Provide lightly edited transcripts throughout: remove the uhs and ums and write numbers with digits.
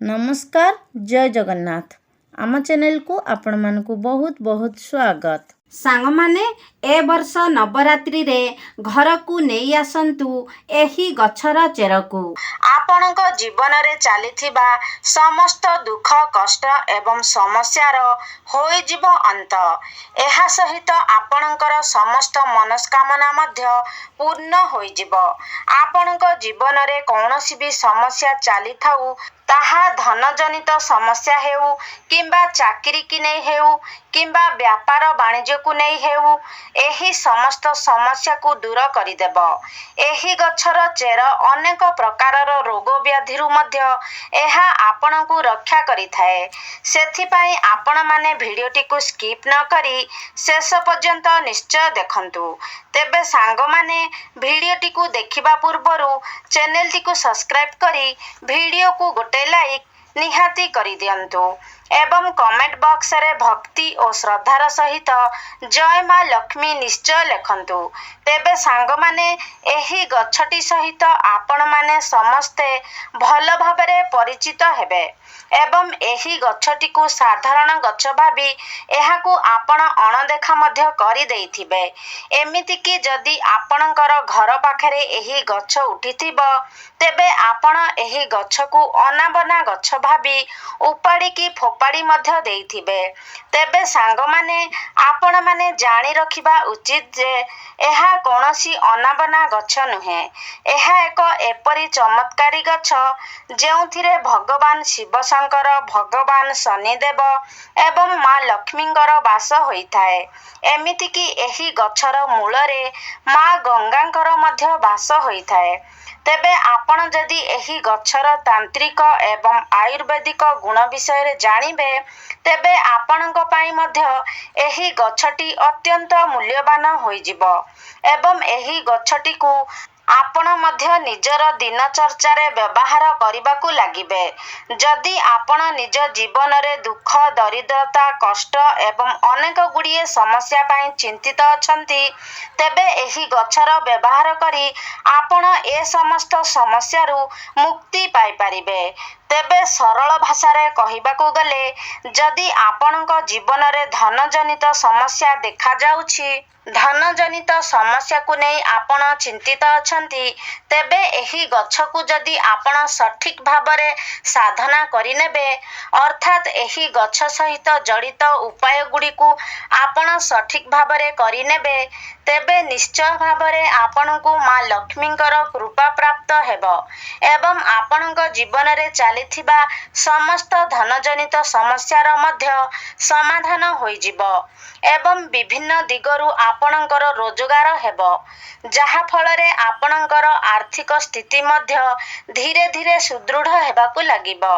नमस्कार जय जगन्नाथ आम चैनल को आपण मानकु बहुत बहुत स्वागत। सांग माने ए वर्ष नवरात्रि रे घर को नहीं आसंतु एही गछर चेरकू आपणक जीवन रे चलीथिबा समस्त दुख कष्ट एवं समस्यार होई जीव अंत। एहा सहित आपणकर समस्त मनस्कामना मध्य पूर्ण होई जीव। आपणक जीवन रे कौनसी भी समस्या चली थाउ ताहा धन जनित समस्या हेउ किंबा चाकरी की नहीं हेउ किंबा व्यापार वाणिज्य को नहीं हेउ एही समस्त समस्या को दूर करिदेब। एही गछर चेर अनेक प्रकारर रोग व्याधिरु मध्य एहा आपणकु रक्षा करिथाए। सेथिपाई आपण माने भिडियोटी को स्किप न करी शेष पर्यंत निश्चय देखंतु। तेबे सांग माने भिडियोटी को देखिबा पूर्वरु चैनल टी को सब्सक्राइब करी भिडियो को गोटे लाइक निहाती करी दियंतु एवं कमेंट बॉक्स रे भक्ति और श्रद्धार सहित जय मां लक्ष्मी निश्चय लिखंतु। तेबे सांग माने एही गछटी सहित आपण माने समस्ते भल भाबरे परिचित हेबे एवं एही गछटी को साधारण गछ भाबी एहाकू आपण अणदेखा मध्य करी देइथिबे। एमिति कि जदि आपणकर घर पाखरे एही गछ उठिथिबो तेबे आपण एही गछ को अनाबना गछ भाबी उपाड़ी की फोपाड़ी मध्य देइथिबे। तेबे सांग माने आपण माने जानी रखिबा उचित जे एहा कोनोसी अनाबना गछ नुहे। एहा एक एपरी चमत्कारी गछ जेउथिरे भगवान शिव शंकर भगवान शनिदेव एवं मां लक्ष्मींकर वास होइथाए। एमिति कि एही गछर मूलरे मां गंगांकर मध्य वास होइथाए। तेबे आपण जदि एही गछर तांत्रिक एवं आयुर्वेदिक गुण विषय जानिबे तेबे आपणक पाई मध्य एही गछटी अत्यंत मूल्यवान होइजिबो एवं एही गछटी को आपण मध्य निजर दिनचर्चा रे व्यवहार करिबाकू लागिबे। जदि आपण निज जीवन रे दुख दरिद्रता कष्ट एवं अनेक गुड़िए समस्या पाई चिंतित अछंती तेबे एही गछर व्यवहार करी आपण ए समस्त समस्या रु मुक्ति पाई परिबे। तेबे सरल भाषा रे कहिबाकू गले जदि आपणक जीवन रे धन जनित समस्या देखा जाउछि धन जनित समस्या को नहीं आपण चिंतित अछंती तेबे एही गछ को जदि आपण सठिक भाबरे साधना करिनेबे अर्थात एही गछ सहित जड़ित उपाय गुडी को आपण सठिक भाबरे करिनेबे तेबे निश्चय भाबरे आपणकू मां लक्ष्मींकर कृपा प्राप्त हेबो एवं आपणक जीवन रे चलीथिबा समस्त धन जनित समस्यार मध्य समाधान होई जिवो एवं विभिन्न दिगरु आपणकर रोजगार हेबो जहा फलरे आपणकर आर्थिक स्थिति मध्य धीरे धीरे सुदृढ़ हेबाकू लागिबो।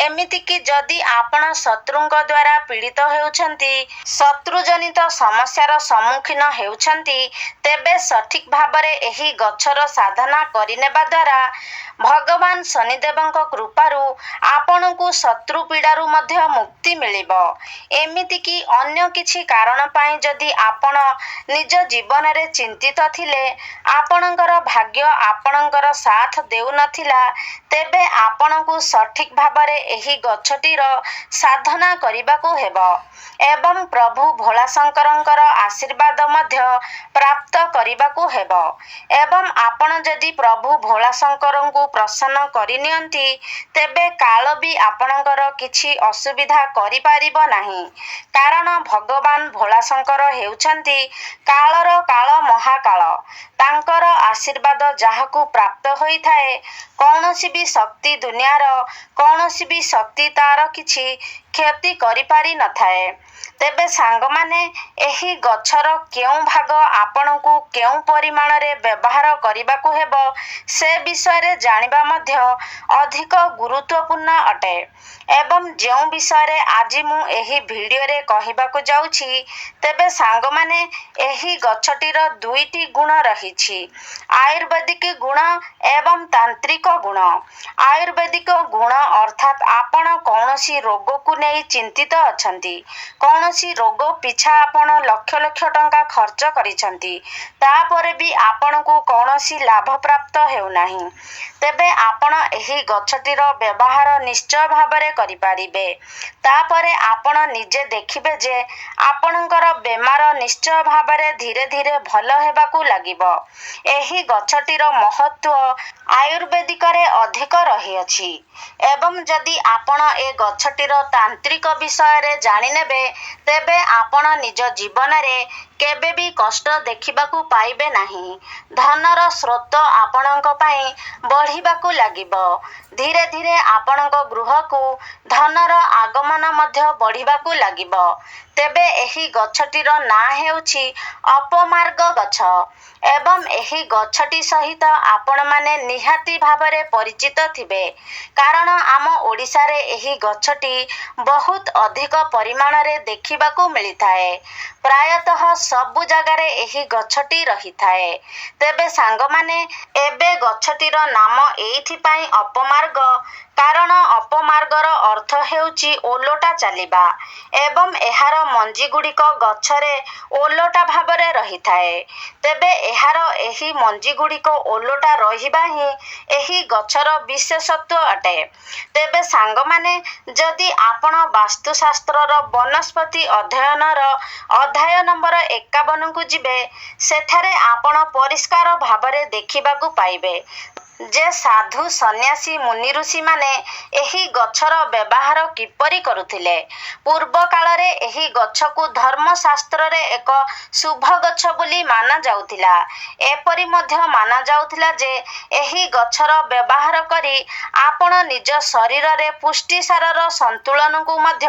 एमिति कि जदि आपण शत्रुंक द्वारा पीड़ित हेउछंती शत्रु जनित समस्यार सम्मुखीन हेउछंती तेबे सठिक भाबरे एही गछर साधना करिनेबा द्वारा भगवान शनिदेवंक कृपारु आपणकू शत्रु पीड़ारु मध्य मुक्ति मिलिबो। एमिति कि अन्य किछि कारण पाई जदि आपण निज जीवन रे चिंतित थिले आपणकर भाग्य आपणकर साथ देउ नथिला तेबे आपणकू सठिक भाबरे एही गछटीर साधना करिबाकू हेबो एवं प्रभु भोला शंकरंकर आशीर्वाद मध्य प्राप्त करिबाकू हेबो एवं आपण जदि प्रभु भोला शंकरंकू प्रसन्न करिनियंती तेबे काल भी आपणकर किछि असुविधा करि पारिबो नाही कारण भगवान भोला शंकर हेउछंती कालर काल महाकाल तांकर आशीर्वाद जाहाकू प्राप्त होई थाए कौनसी भी शक्ति दुनियार कौनसी भी शक्ति तार किछि क्षति करि पारि न थाए। तेबे सांग माने एही गछर केउ भाग आपणकू केउ परिमाण रे व्यवहार करिबाकू हेबो से विषय रे जानिबा मध्य अधिक गुरुत्वपूर्ण अटे एवं जेउ विषय रे आज मु एही वीडियो रे कहिबाकू जाउछि तेबे सांग माने एही गछटीर दुईटी गुण रहिछि आयुर्वेदिक गुण एवं तांत्रिक गुण। आयुर्वेदिक गुण अर्थात आपण कौन କୌଣସି ରୋଗକୁ ନେଇ ଚିନ୍ତିତ ଅଛନ୍ତି, କୌଣସି ରୋଗ ପିଛା ଆପଣ ଲକ୍ଷ ଲକ୍ଷ ଟଙ୍କା ଖର୍ଚ୍ଚ କରିଛନ୍ତି, ତାପରେ ବି ଆପଣଙ୍କୁ କୌଣସି ଲାଭ ପ୍ରାପ୍ତ ହେଉନାହିଁ, ତେବେ ଆପଣ ଏହି ଗଛଟିର ବ୍ୟବହାର ନିଶ୍ଚୟ ଭାବରେ କରିପାରିବେ। ତାପରେ ଆପଣ ନିଜେ ଦେଖିବେ ଯେ ଆପଣଙ୍କର ବେମାର ନିଶ୍ଚୟ ଭାବରେ ଧୀରେ ଧୀରେ ଭଲ ହେବାକୁ ଲାଗିବ। ଏହି ଗଛଟିର ମହତ୍ତ୍ୱ ଆୟୁର୍ବେଦିକରେ ଅଧିକ ରହିଅଛି ଏବଂ ଯଦି ଆପଣ ଏ ଗଛଟିର ତାନ୍ତ୍ରିକ ବିଷୟରେ ଜାଣିନେବେ, ତେବେ ଆପଣ ନିଜ ଜୀବନରେ କେବେ ବି କଷ୍ଟ ଦେଖିବାକୁ ପାଇବେ ନାହିଁ। ଧନର ସ୍ରୋତ ଆପଣଙ୍କ ପାଇଁ ବଢ଼ିବାକୁ ଲାଗିବ। ଧୀରେ ଧୀରେ ଆପଣଙ୍କ ଗୃହକୁ ଧନର ଆଗମନ ମଧ୍ୟ ବଢ଼ିବାକୁ ଲାଗିବ। ତେବେ ଏହି ଗଛଟିର ନାଁ ହେଉଛି ଅପମାର୍ଗ ଗଛ ଏବଂ ଏହି ଗଛଟି ସହିତ ଆପଣମାନେ ନିହାତି ଭାବରେ ପରିଚିତ ଥିବେ, କାରଣ ଆମ ଓଡ଼ିଶାରେ ଏହି ଗଛଟି ବହୁତ ଅଧିକ ପରିମାଣରେ ଦେଖିବାକୁ ମିଳିଥାଏ। ପ୍ରାୟତଃ ସବୁ ଜାଗାରେ ଏହି ଗଛଟି ରହିଥାଏ। ତେବେ ସାଙ୍ଗମାନେ, ଏବେ ଗଛଟିର ନାମ ଏଇଥିପାଇଁ ଅପମାର୍ଗ, କାରଣ ଅପମାର୍ଗର ଅର୍ଥ ହେଉଛି ଓଲଟା ଚାଲିବା ଏବଂ ଏହାର ମଞ୍ଜିଗୁଡ଼ିକ ଗଛରେ ଓଲଟା ଭାବରେ ରହିଥାଏ। ତେବେ ଏହାର ଏହି ମଞ୍ଜିଗୁଡ଼ିକ ଓଲଟା ରହିବା ହିଁ ଏହି ଗଛର ବିଶେଷତ୍ୱ ଅଟେ। ତେବେ ସାଙ୍ଗମାନେ, ଯଦି ଆପଣ ବାସ୍ତୁଶାସ୍ତ୍ରର ବନସ୍ପତି ଅଧ୍ୟୟନର ଅଧ୍ୟାୟ ନମ୍ବର 51କୁ ଯିବେ, ସେଠାରେ ଆପଣ ପରିଷ୍କାର ଭାବରେ ଦେଖିବାକୁ ପାଇବେ ଯେ ସାଧୁ ସନ୍ନ୍ୟାସୀ ମୁନି ଋଷିମାନେ ଏହି ଗଛର ବ୍ୟବହାର କିପରି କରୁଥିଲେ। ପୂର୍ବ କାଳରେ ଏହି ଗଛକୁ ଧର୍ମଶାସ୍ତ୍ରରେ ଏକ ଶୁଭ ଗଛ ବୋଲି ମାନାଯାଉଥିଲା। ଏପରି ମଧ୍ୟ ମାନାଯାଉଥିଲା ଯେ ଏହି ଗଛର ବ୍ୟବହାର କରି ଆପଣ ନିଜ ଶରୀରରେ ପୁଷ୍ଟିସାରର ସନ୍ତୁଳନକୁ ମଧ୍ୟ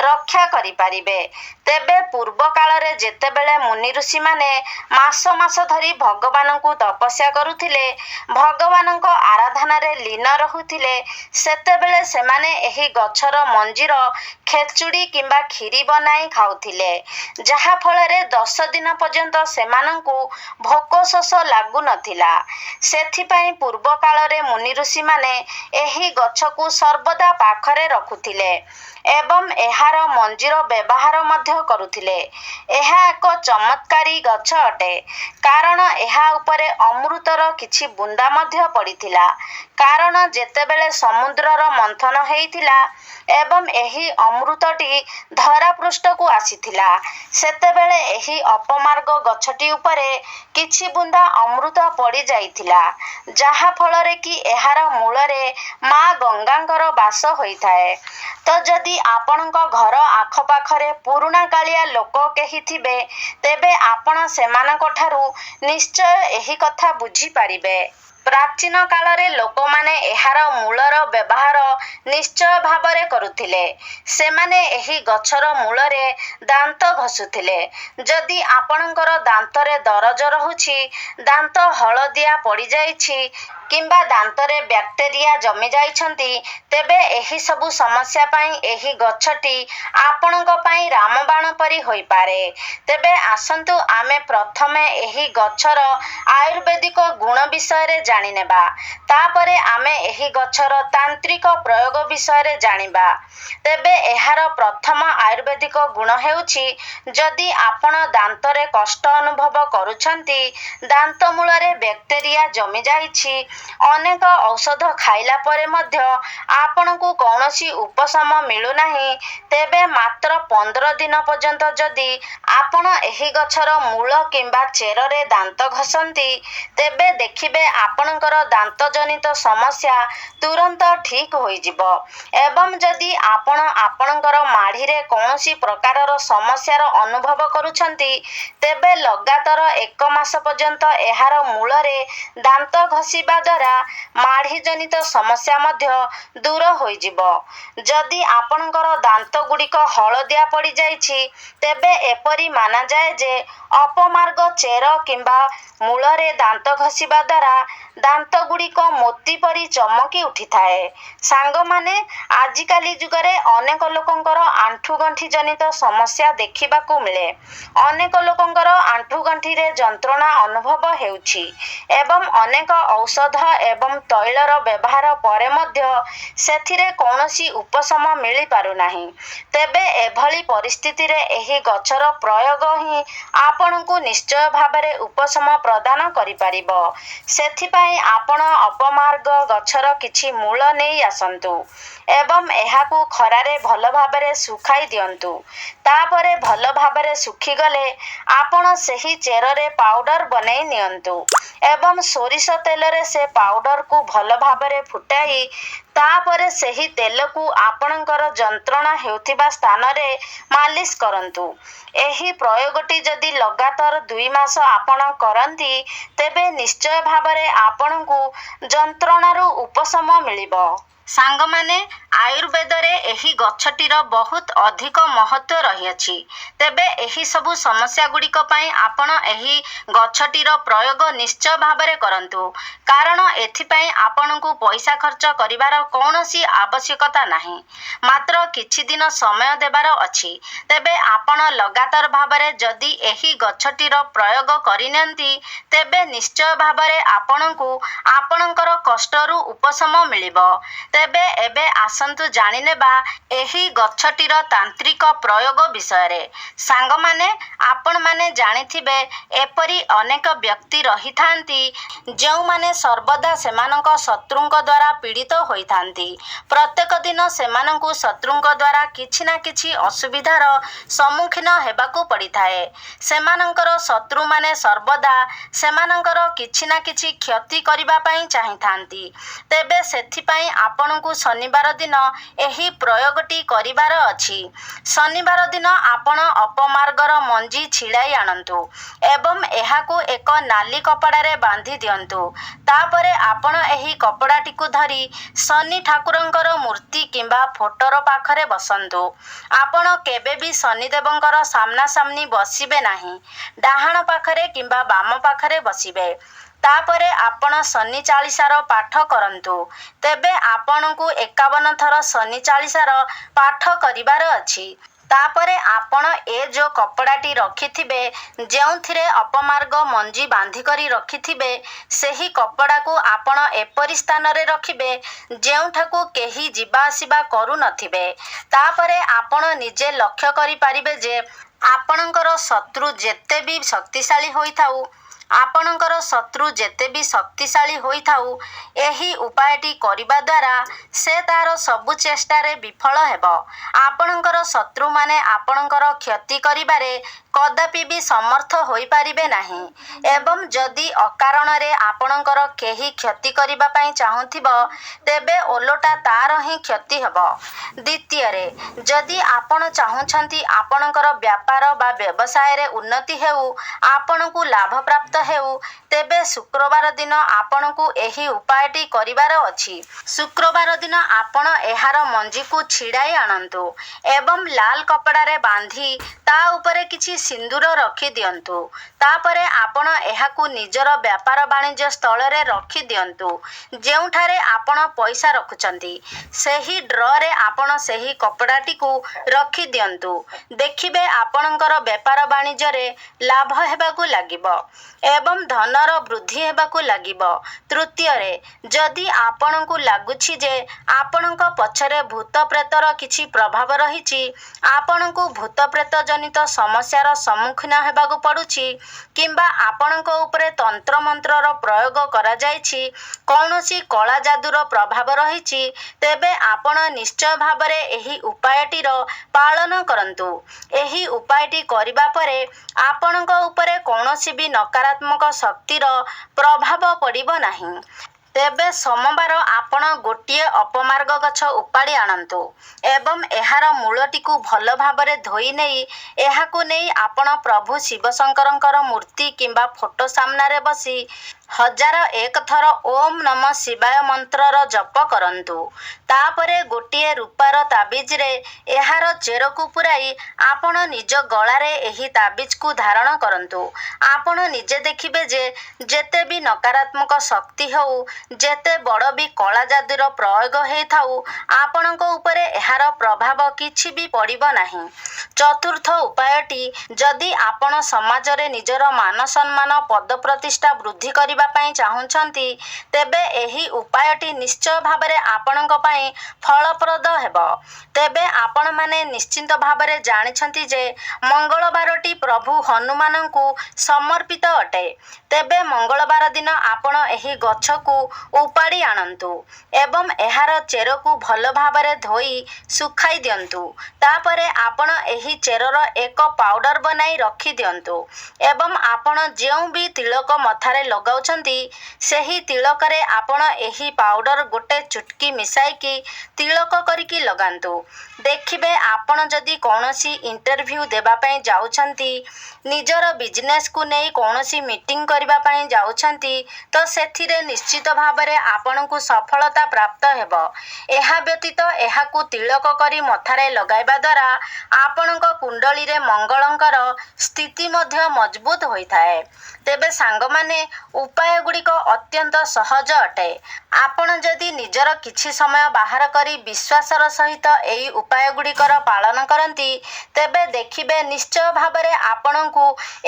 ରକ୍ଷା କରିପାରିବେ। ତେବେ ପୂର୍ବ କାଳରେ ଯେତେବେଳେ ମୁନି ଋଷିମାନେ ମାସ ମାସ ଧରି ଭଗବାନଙ୍କୁ ତପସ୍ୟା କରୁଥିଲେ, ଭଗବାନଙ୍କ ଆରାଧନାରେ ଲୀନ ରହୁଥିଲେ, ସେତେବେଳେ ସେମାନେ ଏହି ଗଛର ମଞ୍ଜିର ଖେଚୁଡ଼ି କିମ୍ବା କ୍ଷୀରି ବନାଇ ଖାଉଥିଲେ, ଯାହା ଫଳରେ 10 ଦିନ ପର୍ଯ୍ୟନ୍ତ ସେମାନଙ୍କୁ ଭୋକ ଶୋଷ ଲାଗୁନଥିଲା। ସେଥିପାଇଁ ପୂର୍ବ କାଳରେ ମୁନି ଋଷିମାନେ ଏହି ଗଛକୁ ସର୍ବଦା ପାଖରେ ରଖୁଥିଲେ ଏବଂ ଏହାର ମଞ୍ଜିର ବ୍ୟବହାର ମଧ୍ୟ କରୁଥିଲେ। ଏହା ଏକ ଚମତ୍କାରୀ ଗଛ ଅଟେ, କାରଣ ଏହା ଉପରେ ଅମୃତର କିଛି ବୁନ୍ଦା ମଧ୍ୟ ପଡ଼ିଥିଲା, କାରଣ ଯେତେବେଳେ ସମୁଦ୍ରର ମନ୍ଥନ ହେଇଥିଲା ଏବଂ ଏହି ଅମୃତଟି ଧରାପୃଷ୍ଠକୁ ଆସିଥିଲା, ସେତେବେଳେ ଏହି ଅପମାର୍ଗ ଗଛଟି ଉପରେ କିଛି ବୁନ୍ଦା ଅମୃତ ପଡ଼ିଯାଇଥିଲା, ଯାହା ଫଳରେ କି ଏହାର ମୂଳରେ ମା ଗଙ୍ଗାଙ୍କର ବାସ ହୋଇଥାଏ। ତ ଯଦି ଆପଣଙ୍କ ଘର ଆଖପାଖରେ ପୁରୁଣା କାଳିଆ ଲୋକ କେହି ଥିବେ, ତେବେ ଆପଣ ସେମାନଙ୍କଠାରୁ ନିଶ୍ଚୟ ଏହି କଥା ବୁଝିପାରିବେ। ପ୍ରାଚୀନ କାଳରେ ଲୋକମାନେ ଏହାର ମୂଳର ବ୍ୟବହାର ନିଶ୍ଚୟ ଭାବରେ କରୁଥିଲେ। ସେମାନେ ଏହି ଗଛର ମୂଳରେ ଦାନ୍ତ ଘଷୁଥିଲେ। ଯଦି ଆପଣଙ୍କର ଦାନ୍ତରେ ଦରଜ ରହୁଛି, ଦାନ୍ତ ହଳଦିଆ ପଡ଼ିଯାଇଛି କିମ୍ବା ଦାନ୍ତରେ ବ୍ୟାକ୍ଟେରିଆ ଜମି ଯାଇଛନ୍ତି, ତେବେ ଏହି ସବୁ ସମସ୍ୟା ପାଇଁ ଏହି ଗଛଟି ଆପଣଙ୍କ ପାଇଁ ରାମବାଣ ପରି ହୋଇପାରେ। ତେବେ ଆସନ୍ତୁ ଆମେ ପ୍ରଥମେ ଏହି ଗଛର ଆୟୁର୍ବେଦିକ ଗୁଣ ବିଷୟରେ ଜାଣିନେବା। ତାପରେ ଆମେ ଏହି ଗଛର ତାନ୍ତ୍ରିକ ପ୍ରୟୋଗ ବିଷୟରେ ଜାଣିବା। ତେବେ ଏହାର ପ୍ରଥମ ଆୟୁର୍ବେଦିକ ଗୁଣ ହେଉଛି, ଯଦି ଆପଣ ଦାନ୍ତରେ କଷ୍ଟ ଅନୁଭବ କରୁଛନ୍ତି, ଦାନ୍ତ ମୂଳରେ ବ୍ୟାକ୍ଟେରିଆ ଜମି ଯାଇଛି, ଅନେକ ଔଷଧ ଖାଇଲା ପରେ ମଧ୍ୟ ଆପଣଙ୍କୁ କୌଣସି ଉପଶମ ମିଳୁନାହିଁ, ତେବେ ମାତ୍ର 15 ଦିନ ପର୍ଯ୍ୟନ୍ତ ଯଦି ଆପଣ ଏହି ଗଛର ମୂଳ କିମ୍ବା ଚେରରେ ଦାନ୍ତ ଘଷନ୍ତି, ତେବେ ଦେଖିବେ ଆପଣଙ୍କର ଦାନ୍ତଜନିତ ସମସ୍ୟା ତୁରନ୍ତ ଠିକ୍ ହୋଇଯିବ। ଏବଂ ଯଦି ଆପଣ ଆପଣଙ୍କର ମାଢ଼ିରେ କୌଣସି ପ୍ରକାରର ସମସ୍ୟାର ଅନୁଭବ କରୁଛନ୍ତି, ତେବେ ଲଗାତାର 1 ମାସ ପର୍ଯ୍ୟନ୍ତ ଏହାର ମୂଳରେ ଦାନ୍ତ ଘଷିବା ଦ୍ୱାରା ମାଢ଼ିଜନିତ ସମସ୍ୟା ମଧ୍ୟ ଦୂର ହୋଇଯିବ। ଯଦି ଆପଣଙ୍କର ଦାନ୍ତଗୁଡ଼ିକ ହଳଦିଆ ପଡ଼ିଯାଇଛି, ତେବେ ଏପରି ମାନାଯାଏ ଯେ ଅପମାର୍ଗ ଚେର କିମ୍ବା ମୂଳରେ ଦାନ୍ତ ଘଷିବା ଦ୍ୱାରା ଦାନ୍ତଗୁଡ଼ିକ ମୋତି ପରି ଚମକି ଉଠିଥାଏ। ସାଙ୍ଗମାନେ, ଆଜିକାଲି ଯୁଗରେ ଅନେକ ଲୋକଙ୍କର ଆଣ୍ଠୁଗଣ୍ଠି ଜନିତ ସମସ୍ୟା ଦେଖିବାକୁ ମିଳେ। ଅନେକ ଲୋକଙ୍କର ଆଣ୍ଠୁଗଣ୍ଠିରେ ଯନ୍ତ୍ରଣା ଅନୁଭବ ହେଉଛି ଏବଂ ଅନେକ ଔଷଧ ଔଷଧ ଏବଂ ତୈଳର ବ୍ୟବହାର ପରେ ମଧ୍ୟ ସେଥିରେ କୌଣସି ଉପଶମ ମିଳିପାରୁନାହିଁ, ତେବେ ଏଭଳି ପରିସ୍ଥିତିରେ ଏହି ଗଛର ପ୍ରୟୋଗ ହିଁ ଆପଣଙ୍କୁ ନିଶ୍ଚୟ ଭାବରେ ଉପଶମ ପ୍ରଦାନ କରିପାରିବ। ସେଥିପାଇଁ ଆପଣ ଅପମାର୍ଗ ଗଛର କିଛି ମୂଳ ନେଇ ଆସନ୍ତୁ ଏବଂ ଏହାକୁ ଖରାରେ ଭଲ ଭାବରେ ଶୁଖାଇ ଦିଅନ୍ତୁ। ତାପରେ ଭଲ ଭାବରେ ଶୁଖିଗଲେ ଆପଣ ସେହି ଚେରରେ ପାଉଡର ବନେଇ ନିଅନ୍ତୁ ଏବଂ ସୋରିଷ ତେଲରେ ସେ ପାଉଡରକୁ ଭଲ ଭାବରେ ଫୁଟାଇ ତାପରେ ସେହି ତେଲକୁ ଆପଣଙ୍କର ଯନ୍ତ୍ରଣା ହେଉଥିବା ସ୍ଥାନରେ ମାଲିସ କରନ୍ତୁ। ଏହି ପ୍ରୟୋଗଟି ଯଦି ଲଗାତାର 2 ମାସ ଆପଣ କରନ୍ତି, ତେବେ ନିଶ୍ଚୟ ଭାବରେ ଆପଣଙ୍କୁ ଯନ୍ତ୍ରଣାରୁ ଉପଶମ ମିଳିବ। ସାଙ୍ଗମାନେ, ଆୟୁର୍ବେଦରେ ଏହି ଗଛଟିର ବହୁତ ଅଧିକ ମହତ୍ତ୍ୱ ରହିଅଛି। ତେବେ ଏହି ସବୁ ସମସ୍ୟାଗୁଡ଼ିକ ପାଇଁ ଆପଣ ଏହି ଗଛଟିର ପ୍ରୟୋଗ ନିଶ୍ଚୟ ଭାବରେ କରନ୍ତୁ, କାରଣ ଏଥିପାଇଁ ଆପଣଙ୍କୁ ପଇସା ଖର୍ଚ୍ଚ କରିବାର କୌଣସି ଆବଶ୍ୟକତା ନାହିଁ। ମାତ୍ର କିଛି ଦିନ ସମୟ ଦେବାର ଅଛି। ତେବେ ଆପଣ ଲଗାତାର ଭାବରେ ଯଦି ଏହି ଗଛଟିର ପ୍ରୟୋଗ କରିନିଅନ୍ତି, ତେବେ ନିଶ୍ଚୟ ଭାବରେ ଆପଣଙ୍କୁ ଆପଣଙ୍କର କଷ୍ଟରୁ ଉପଶମ ମିଳିବ। ତେବେ ଏବେ ଆସନ୍ତୁ ଜାଣିନେବା ଏହି ଗଛଟିର ତାନ୍ତ୍ରିକ ପ୍ରୟୋଗ ବିଷୟରେ। ସାଙ୍ଗମାନେ, ଆପଣମାନେ ଜାଣିଥିବେ ଏପରି ଅନେକ ବ୍ୟକ୍ତି ରହିଥାନ୍ତି ଯେଉଁମାନେ ସର୍ବଦା ସେମାନଙ୍କ ଶତ୍ରୁଙ୍କ ଦ୍ୱାରା ପୀଡ଼ିତ ହୋଇଥାନ୍ତି। ପ୍ରତ୍ୟେକ ଦିନ ସେମାନଙ୍କୁ ଶତ୍ରୁଙ୍କ ଦ୍ୱାରା କିଛି ନା କିଛି ଅସୁବିଧାର ସମ୍ମୁଖୀନ ହେବାକୁ ପଡ଼ିଥାଏ। ସେମାନଙ୍କର ଶତ୍ରୁମାନେ ସର୍ବଦା ସେମାନଙ୍କର କିଛି ନା କିଛି କ୍ଷତି କରିବା ପାଇଁ ଚାହିଁଥାନ୍ତି। ତେବେ ସେଥିପାଇଁ ଆପଣଙ୍କୁ ଶନିବାର ଦିନ ଏହି ପ୍ରୟୋଗଟି କରିବାର ଅଛି। ଶନିବାର ଦିନ ଆପଣ ଅପମାର୍ଗର ମଞ୍ଜି ଛିଡ଼ାଇ ଆଣନ୍ତୁ ଏବଂ ଏହାକୁ ଏକ ନାଲି କପଡ଼ାରେ ବାନ୍ଧି ଦିଅନ୍ତୁ। ତାପରେ ଆପଣ ଏହି କପଡ଼ାଟିକୁ ଧରି ଶନି ଠାକୁରଙ୍କର ମୂର୍ତ୍ତି କିମ୍ବା ଫଟୋର ପାଖରେ ବସନ୍ତୁ। ଆପଣ କେବେ ବି ଶନିଦେବଙ୍କର ସାମ୍ନାସାମ୍ନି ବସିବେ ନାହିଁ, ଡାହାଣ ପାଖରେ କିମ୍ବା ବାମ ପାଖରେ ବସିବେ। ତାପରେ ଆପଣ ଶନି ଚାଳିଶାର ପାଠ କରନ୍ତୁ। ତେବେ ଆପଣଙ୍କୁ 51 ଥର ଶନି ଚାଳିଶାର ପାଠ କରିବାର ଅଛି। ତାପରେ ଆପଣ ଏ ଯେଉଁ କପଡ଼ାଟି ରଖିଥିବେ, ଯେଉଁଥିରେ ଅପମାର୍ଗ ମଞ୍ଜି ବାନ୍ଧିକରି ରଖିଥିବେ, ସେହି କପଡ଼ାକୁ ଆପଣ ଏପରି ସ୍ଥାନରେ ରଖିବେ ଯେଉଁଠାକୁ କେହି ଯିବା ଆସିବା କରୁନଥିବେ। ତାପରେ ଆପଣ ନିଜେ ଲକ୍ଷ୍ୟ କରିପାରିବେ ଯେ ଆପଣଙ୍କର ଶତ୍ରୁ ଯେତେ ବି ଶକ୍ତିଶାଳୀ ହୋଇଥାଉ, ଏହି ଉପାୟଟି କରିବା ଦ୍ୱାରା ସେ ତାର ସବୁ ଚେଷ୍ଟାରେ ବିଫଳ ହେବ। ଆପଣଙ୍କର ଶତ୍ରୁମାନେ ଆପଣଙ୍କର କ୍ଷତି କରିବାରେ କଦାପି ବି ସମର୍ଥ ହୋଇପାରିବେ ନାହିଁ ଏବଂ ଯଦି ଅକାରଣରେ ଆପଣଙ୍କର କେହି କ୍ଷତି କରିବା ପାଇଁ ଚାହୁଁଥିବ, ତେବେ ଓଲଟା ତାର ହିଁ କ୍ଷତି ହେବ। ଦ୍ୱିତୀୟରେ, ଯଦି ଆପଣ ଚାହୁଁଛନ୍ତି ଆପଣଙ୍କର ବ୍ୟାପାର ବା ବ୍ୟବସାୟରେ ଉନ୍ନତି ହେଉ, ଆପଣଙ୍କୁ ଲାଭପ୍ରାପ୍ତ ହେଉ, ତେବେ ଶୁକ୍ରବାର ଦିନ ଆପଣଙ୍କୁ ଏହି ଉପାୟଟି କରିବାର ଅଛି। ଶୁକ୍ରବାର ଦିନ ଆପଣ ଏହାର ମଞ୍ଜିକୁ ଛିଡ଼ାଇ ଆଣନ୍ତୁ ଏବଂ ଲାଲ କପଡ଼ାରେ ବାନ୍ଧି ତା ଉପରେ କିଛି ସିନ୍ଦୂର ରଖିଦିଅନ୍ତୁ। ତାପରେ ଆପଣ ଏହାକୁ ନିଜର ବ୍ୟାପାର ବାଣିଜ୍ୟ ସ୍ଥଳରେ ରଖିଦିଅନ୍ତୁ। ଯେଉଁଠାରେ ଆପଣ ପଇସା ରଖୁଛନ୍ତି, ସେହି ଡ୍ରରେ ଆପଣ ସେହି କପଡ଼ାଟିକୁ ରଖିଦିଅନ୍ତୁ। ଦେଖିବେ ଆପଣଙ୍କର ବେପାର ବାଣିଜ୍ୟରେ ଲାଭ ହେବାକୁ ଲାଗିବ ଏବଂ ଧନର ବୃଦ୍ଧି ହେବାକୁ ଲାଗିବ। ତୃତୀୟରେ, ଯଦି ଆପଣଙ୍କୁ ଲାଗୁଛି ଯେ ଆପଣଙ୍କ ପଛରେ ଭୂତ ପ୍ରେତର କିଛି ପ୍ରଭାବ ରହିଛି, ଆପଣଙ୍କୁ ଭୂତ ପ୍ରେତ ଜନିତ ସମସ୍ୟାର ସମ୍ମୁଖୀନ ହେବାକୁ ପଡ଼ୁଛି କିମ୍ବା ଆପଣଙ୍କ ଉପରେ ତନ୍ତ୍ରମନ୍ତ୍ରର ପ୍ରୟୋଗ କରାଯାଇଛି, କୌଣସି କଳା ଯାଦୁର ପ୍ରଭାବ ରହିଛି, ତେବେ ଆପଣ ନିଶ୍ଚୟ ଭାବରେ ଏହି ଉପାୟଟିର ପାଳନ କରନ୍ତୁ। ଏହି ଉପାୟଟି କରିବା ପରେ ଆପଣଙ୍କ ଉପରେ କୌଣସି ବି ନକାରାତ୍ମକ ଶକ୍ତିର ପ୍ରଭାବ ପଡ଼ିବ ନାହିଁ। ତେବେ ସୋମବାର ଆପଣ ଗୋଟିଏ ଅପମାର୍ଗ ଗଛ ଉପାଡ଼ି ଆଣନ୍ତୁ ଏବଂ ଏହାର ମୂଳଟିକୁ ଭଲ ଭାବରେ ଧୋଇ ନେଇ ଏହାକୁ ନେଇ ଆପଣ ପ୍ରଭୁ ଶିବଶଙ୍କରଙ୍କର ମୂର୍ତ୍ତି କିମ୍ବା ଫଟୋ ସାମ୍ନାରେ ବସି 1001 ଥର ଓମ୍ ନମଃ ଶିବାୟ ମନ୍ତ୍ରର ଜପ କରନ୍ତୁ। ତାପରେ ଗୋଟିଏ ରୂପାର ତାବିଜରେ ଏହାର ଚେରକୁ ପୂରାଇ ଆପଣ ନିଜ ଗଳାରେ ଏହି ତାବିଜକୁ ଧାରଣ କରନ୍ତୁ। ଆପଣ ନିଜେ ଦେଖିବେ ଯେ ଯେତେ ବି ନକାରାତ୍ମକ ଶକ୍ତି ହେଉ, ଯେତେ ବଡ଼ ବି କଳା ଯାଦୁର ପ୍ରୟୋଗ ହେଇଥାଉ, ଆପଣଙ୍କ ଉପରେ ଏହାର ପ୍ରଭାବ କିଛି ବି ପଡ଼ିବ ନାହିଁ। ଚତୁର୍ଥ ଉପାୟଟି, ଯଦି ଆପଣ ସମାଜରେ ନିଜର ମାନ ସମ୍ମାନ ପଦପ୍ରତିଷ୍ଠା ବୃଦ୍ଧି କରିବା କରିବା ପାଇଁ ଚାହୁଁଛନ୍ତି ତେବେ ଏହି ଉପାୟଟି ନିଶ୍ଚୟ ଭାବରେ ଆପଣଙ୍କ ପାଇଁ ଫଳପ୍ରଦ ହେବ। ତେବେ ଆପଣମାନେ ନିଶ୍ଚିନ୍ତ ଭାବରେ ଜାଣିଛନ୍ତି ଯେ ମଙ୍ଗଳବାରଟି ପ୍ରଭୁ ହନୁମାନଙ୍କୁ ସମର୍ପିତ ଅଟେ। ତେବେ ମଙ୍ଗଳବାର ଦିନ ଆପଣ ଏହି ଗଛକୁ ଉପାଡ଼ି ଆଣନ୍ତୁ ଏବଂ ଏହାର ଚେରକୁ ଭଲ ଭାବରେ ଧୋଇ ଶୁଖାଇ ଦିଅନ୍ତୁ। ତାପରେ ଆପଣ ଏହି ଚେରର ଏକ ପାଉଡର ବନାଇ ରଖିଦିଅନ୍ତୁ ଏବଂ ଆପଣ ଯେଉଁ ବି ତିଳକ ମଥାରେ ଲଗାଉଛନ୍ତି ସେହି ତିଳକରେ ଆପଣ ଏହି ପାଉଡର ଗୋଟେ ଚୁଟକି ମିଶାଇକି ତିଳକ କରିକି ଲଗାନ୍ତୁ। ଦେଖିବେ ଆପଣ ଯଦି କୌଣସି ଇଣ୍ଟରଭ୍ୟୁ ଦେବା ପାଇଁ ଯାଉଛନ୍ତି, ନିଜର ବିଜନେସ୍କୁ ନେଇ କୌଣସି ମିଟିଂ କରିବା ପାଇଁ ଯାଉଛନ୍ତି ତ ସେଥିରେ ନିଶ୍ଚିତ ଭାବରେ ଆପଣଙ୍କୁ ସଫଳତା ପ୍ରାପ୍ତ ହେବ। ଏହା ବ୍ୟତୀତ ଏହାକୁ ତିଳକ କରି ମଥାରେ ଲଗାଇବା ଦ୍ୱାରା ଆପଣଙ୍କ କୁଣ୍ଡଳୀରେ ମଙ୍ଗଳଙ୍କର ସ୍ଥିତି ମଧ୍ୟ ମଜବୁତ ହୋଇଥାଏ। ତେବେ ସାଙ୍ଗମାନେ ଉପାୟ ଗୁଡ଼ିକ ଅତ୍ୟନ୍ତ ସହଜ ଅଟେ। ଆପଣ ଯଦି ନିଜର କିଛି ସମୟ ବାହାର କରି ବିଶ୍ୱାସର ସହିତ ଏହି ଉପାୟ ଗୁଡ଼ିକର ପାଳନ କରନ୍ତି ତେବେ ଦେଖିବେ ନିଶ୍ଚୟ ଭାବରେ ଆପଣଙ୍କୁ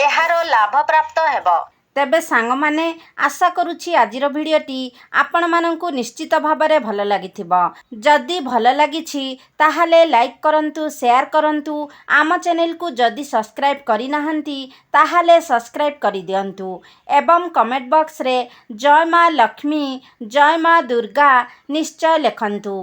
ଏହାର ଲାଭ ପ୍ରାପ୍ତ ହେବ। ତେବେ ସାଙ୍ଗମାନେ ଆଶା କରୁଛି ଆଜିର ଭିଡ଼ିଓଟି ଆପଣମାନଙ୍କୁ ନିଶ୍ଚିତ ଭାବରେ ଭଲ ଲାଗିଥିବ। ଯଦି ଭଲ ଲାଗିଛି ତାହେଲେ ଲାଇକ୍ କରନ୍ତୁ, ସେୟାର କରନ୍ତୁ। ଆମ ଚ୍ୟାନେଲକୁ ଯଦି ସବସ୍କ୍ରାଇବ୍ କରିନାହାନ୍ତି ତାହେଲେ ସବସ୍କ୍ରାଇବ୍ କରିଦିଅନ୍ତୁ ଏବଂ କମେଣ୍ଟ ବକ୍ସରେ ଜୟ ମା ଲକ୍ଷ୍ମୀ, ଜୟ ମା ଦୁର୍ଗା ନିଶ୍ଚୟ ଲେଖନ୍ତୁ।